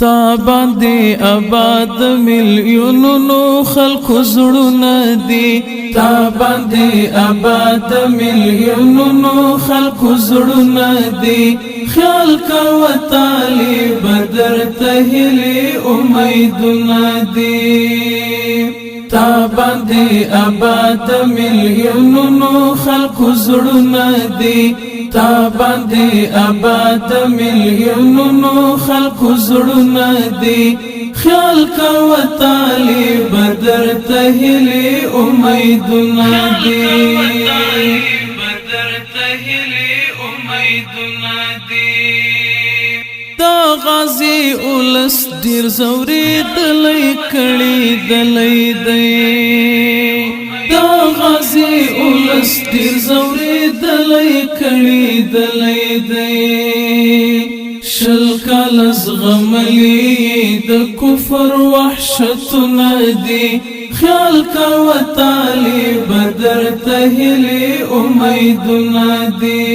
تا باندې آباد ملیونونو خلق زړونه دي تا باندې آباد ملیونونو خلق زړونه دي خیال کو طالب بدر تهلی امیدونه دي تا باندې آباد ملیونونو خلق زړونه دي تا باندې آباد ملیونونو خلق زړونه دي خیال کو طالب بدر تهلی امیدونه دي دا غازی اولس ډیر زوري دلای کړي دلای دی دا غازی اولس ډیر زوري دلای کړي دلای دی شل کال زغملی د کفر وحشت ندی خیال کو طالب بدر تهلی امید ندی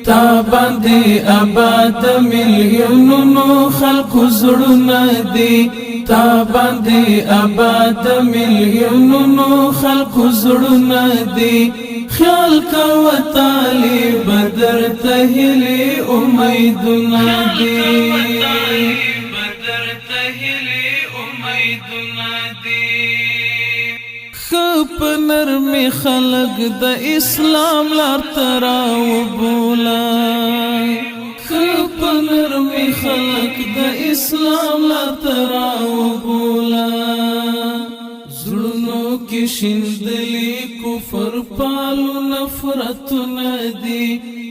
تا باندې آباد ملیونونو خلق زړونه دي تا باندې آباد ملیونونو خلق زړونه دي خیال کو طالب بدر تهلی امیدونه دي خپ نرمی خلق د اسلام لار تراو بولا خپ نرمی خلق د اسلام لار تراو بولا زړونو کې شیندلی کفر پالو نفرت ندی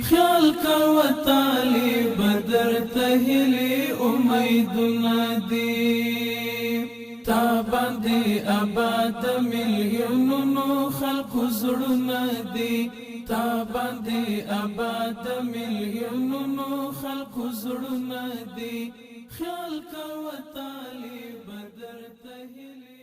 خیال کو طالب بدر تهلی امید ندی تا باندې آباد ملیونونو خلق زړونه دي تا باندې آباد ملیونونو خلق زړونه دي خیال کو طالب بدر تهلی